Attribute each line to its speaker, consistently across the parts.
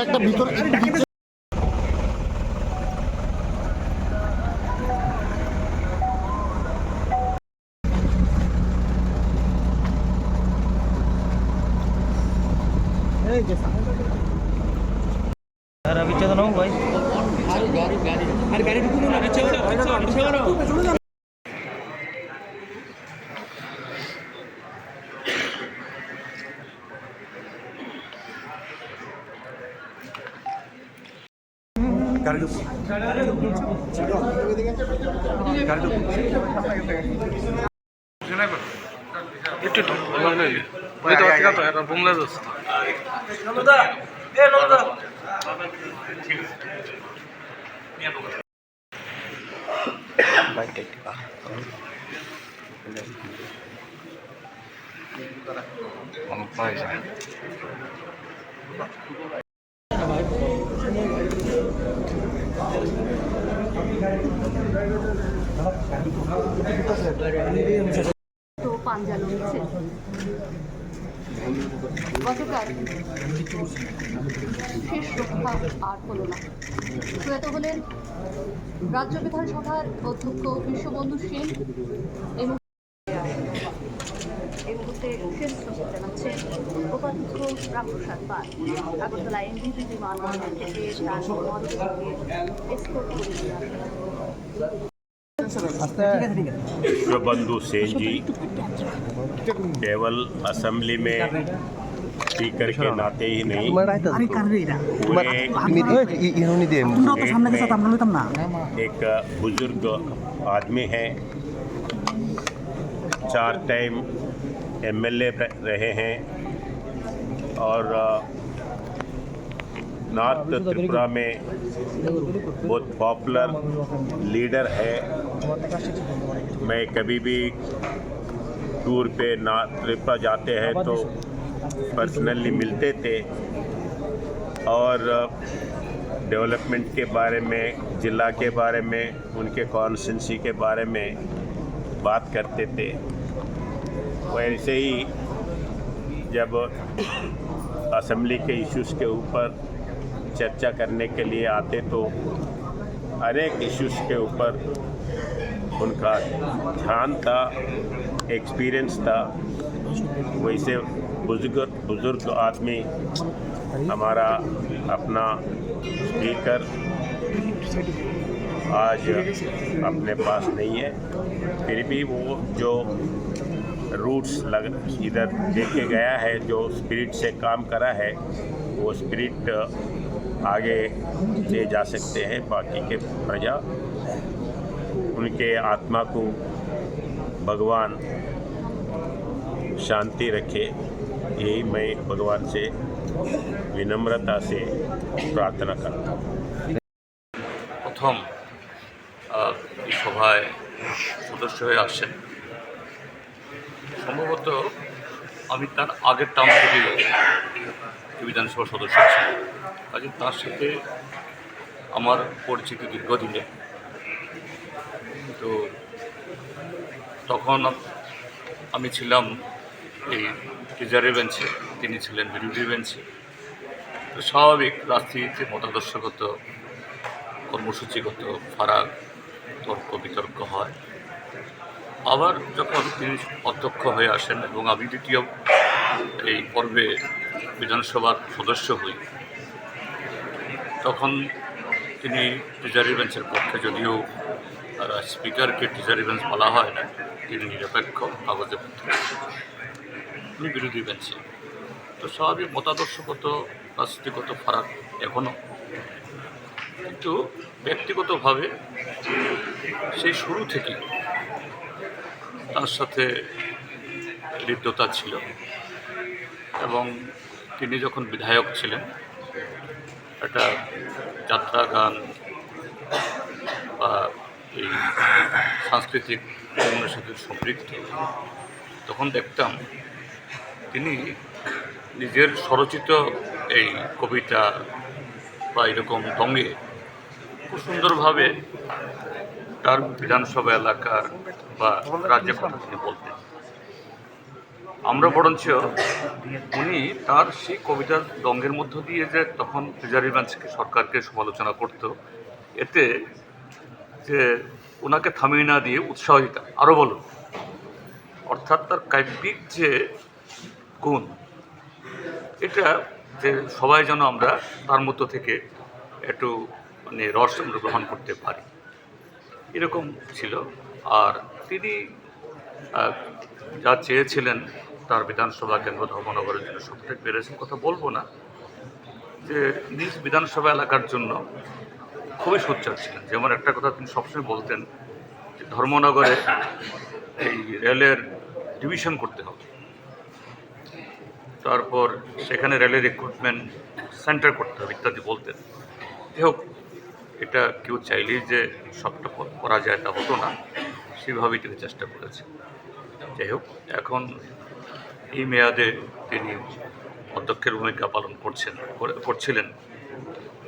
Speaker 1: একটা ভিতর
Speaker 2: अभी चलो ना भाई
Speaker 3: তো পাঞ্জা লড়ছে গতকাল শেষ রক্ষা আর হলো না। প্রয়াত হলেন রাজ্য বিধানসভার অধ্যক্ষ বিশ্ববন্ধু সেন। এই মুহূর্তে শেষ শ্রদ্ধা জানাচ্ছেন উপাধ্যক্ষ রামপ্রসাদ পাল। আগরতলা এনডিপি বিমানবন্দর থেকে তার মরদেহকে এসকর্ট করে নিয়ে
Speaker 4: विश्वबंधु सेन जी केवल असेंबली में स्पीकर के नाते ही नहीं पूरे एक बुजुर्ग आदमी हैं, 4 टाइम एमएलए रहे हैं और नॉर्थ त्रिपुरा में बहुत पॉपुलर लीडर है। मैं कभी भी टूर पे नॉर्थ त्रिपुरा जाते हैं तो पर्सनली मिलते थे और डेवलपमेंट के बारे में, जिला के बारे में, उनके कॉन्स्टिट्यूंसी के बारे में बात करते थे। वैसे ही जब असेंबली के इश्यूज़ के ऊपर चर्चा करने के लिए आते तो अनेक इश्यूज़ के ऊपर उनका ध्यान था, एक्सपीरियंस था। वैसे बुजुर्ग आदमी हमारा अपना स्पीकर आज अपने पास नहीं है, फिर भी वो जो रूट्स इधर देखे गया है, जो स्पिरिट से काम करा है, वो स्पिरिट आगे ले जा सकते हैं। बाकी के प्रजा, उनके आत्मा को भगवान शांति रखे, यही मैं भगवान से विनम्रता से प्रार्थना करता हूँ।
Speaker 5: प्रथम सभाय सदस्य হয়ে আসেন, সম্ভবত আমি তার আগের টার্ম থেকে বিধানসভার সদস্য ছিলাম, কাজে তার সাথে আমার পরিচিতি দীর্ঘদিনে। তো তখন আমি ছিলাম এই ট্রেজারি বেঞ্চে, তিনি ছিলেন বিরোধী বেঞ্চে। তো স্বাভাবিক রাজনীতিতে মতাদর্শগত, কর্মসূচিগত ফারাক, তর্ক বিতর্ক হয়। আবার যখন তিনি অধ্যক্ষ হয়ে আসেন এবং আমি দ্বিতীয় এই পর্বে বিধানসভার সদস্য হই, তখন তিনি ট্রেজারি বেঞ্চের পক্ষে, যদিও স্পিকারকে ট্রেজারি বেঞ্চ বলা হয় না, তিনি নিরপেক্ষ কাগজে পত্রে, তিনি বিরোধী বেঞ্চে। তো স্বাভাবিক মতাদর্শগত, রাজনীতিগত ফারাক এখনও, কিন্তু ব্যক্তিগতভাবে সেই শুরু থেকেই তার সাথে হৃদ্যতা ছিল। এবং তিনি যখন বিধায়ক ছিলেন, একটা যাত্রা গান বা এই সাংস্কৃতিক কর্মের সাথে সম্পৃক্ত, তখন দেখতাম তিনি নিজের স্বরচিত এই কবিতা বা এরকম ঢঙে খুব সুন্দরভাবে তার বিধানসভা এলাকার বা রাজ্যের কথা তিনি বলতেন। আমরা বরঞ্চ উনি তার সেই কবিতার দঙ্গের মধ্য দিয়ে যে তখন ট্রেজারি ব্রাঞ্চকে সরকারকে সমালোচনা করত, এতে যে ওনাকে থামিয়ে না দিয়ে উৎসাহ দিতাম আরও বলুন, অর্থাৎ তার কাব্যিক যে গুণ, এটা যে সবাই যেন আমরা তার মতো থেকে একটু মানে রস আমরা গ্রহণ করতে পারি, এরকম ছিল। আর তিনি যা চেয়েছিলেন তার বিধানসভা কেন্দ্র ধর্মনগরের জন্য সবটাই পেরেছেন, কথা বলবো না, যে নিজ বিধানসভা এলাকার জন্য খুবই সোচ্চার ছিলেন। যেমন একটা কথা তিনি সবসময় বলতেন যে ধর্মনগরে এই রেলের ডিভিশন করতে হবে, তারপর সেখানে রেলের রিক্রুটমেন্ট সেন্টার করতে হবে ইত্যাদি বলতেন। যাই হোক, এটা কেউ চাইলেই যে সবটা করা যায় তা হতো না, সেভাবেই তিনি চেষ্টা করেছেন। যাই হোক, এখন এই মেয়াদে তিনি অধ্যক্ষের ভূমিকা পালন করছিলেন,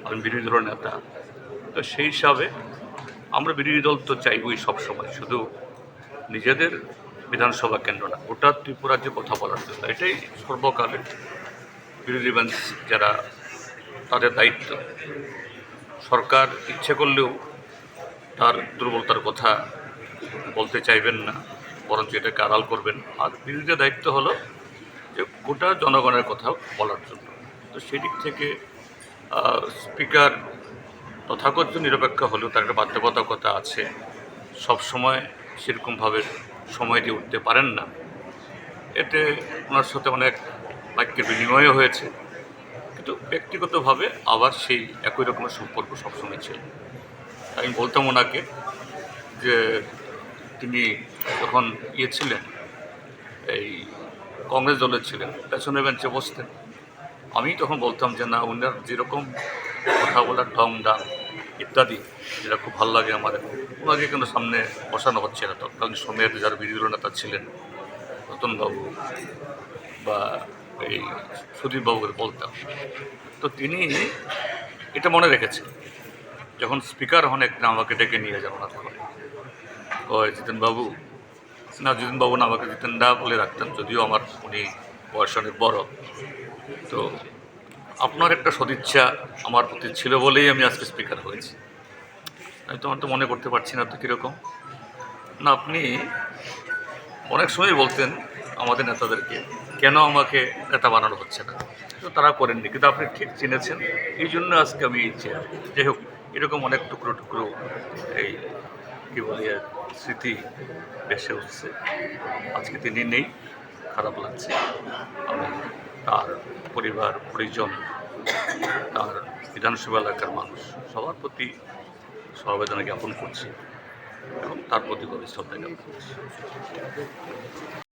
Speaker 5: আমি বিরোধী দলের নেতা, তো সেই হিসাবে আমরা বিরোধী দল তো চাইবই সবসময়, শুধু নিজেদের বিধানসভা কেন্দ্র না, গোটা ত্রিপুরার কথা বলার জন্য। এটাই সর্বকালের বিরোধী বেঞ্চ যারা, তাদের দায়িত্ব। সরকার ইচ্ছে করলেও তার দুর্বলতার কথা বলতে চাইবেন না, বরঞ্চ এটাকে আড়াল করবেন। আর বিরোধীদের দায়িত্ব হলো যে গোটা জনগণের কথা বলার জন্য। তো সেদিক থেকে স্পিকার তথাকথিত নিরপেক্ষ হলেও তার একটা বাধ্যবাধকতা আছে, সবসময় সেরকমভাবে সময় দিয়ে উঠতে পারেন না। এতে ওনার সাথে অনেক বাক্যের বিনিময়ও হয়েছে, কিন্তু ব্যক্তিগতভাবে আবার সেই একই রকমের সম্পর্ক সবসময় ছিল। আমি বলতাম ওনাকে যে তিনি যখন ছিলেন, এই কংগ্রেস দলের ছিলেন, পেছনের বেঞ্চে বসতেন, আমি তখন বলতাম যে না, ওনার যেরকম কথা বলার ঢং ডাং ইত্যাদি, যেটা খুব ভালো লাগে আমাদের, ওনাকে কিন্তু সামনে বসানো হচ্ছে না। তৎকালীন সময়েতে যারা বিরোধী দল নেতা ছিলেন, রতনবাবু বা এই সুদীপবাবুকে বলতাম, তো তিনি এটা মনে রেখেছেন। যখন স্পিকার হন একদিন আমাকে ডেকে নিয়ে যান ওনার ঘরে, কয় জিতেনবাবু, না জিতেনবাবু না, আমাকে জিতেনদা বলে রাখতেন, যদিও আমার উনি বয়স অনেক বড়। তো আপনার একটা সদিচ্ছা আমার প্রতি ছিল বলেই আমি আজকে স্পিকার হয়েছি। আমি তোমার তো মনে করতে পারছি না, তো কীরকম না। আপনি অনেক সময় বলতেন আমাদের নেতাদেরকে, কেন আমাকে নেতা বানানো হচ্ছে না, তো তারা করেননি, কিন্তু আপনি ঠিক চিনেছেন, এই জন্য আজকে আমি এই চেয়ার। যাই হোক, এরকম অনেক টুকরো টুকরো এই কী বলি স্মৃতি ভেসে উঠছে। আজকে তিনি নেই, খারাপ লাগছে। আমি তার পরিবার পরিজন, তার বিধানসভা এলাকার মানুষ সবার প্রতি সমবেদনা জ্ঞাপন করছি এবং তার প্রতি গভীর শ্রদ্ধা জ্ঞাপন করছি।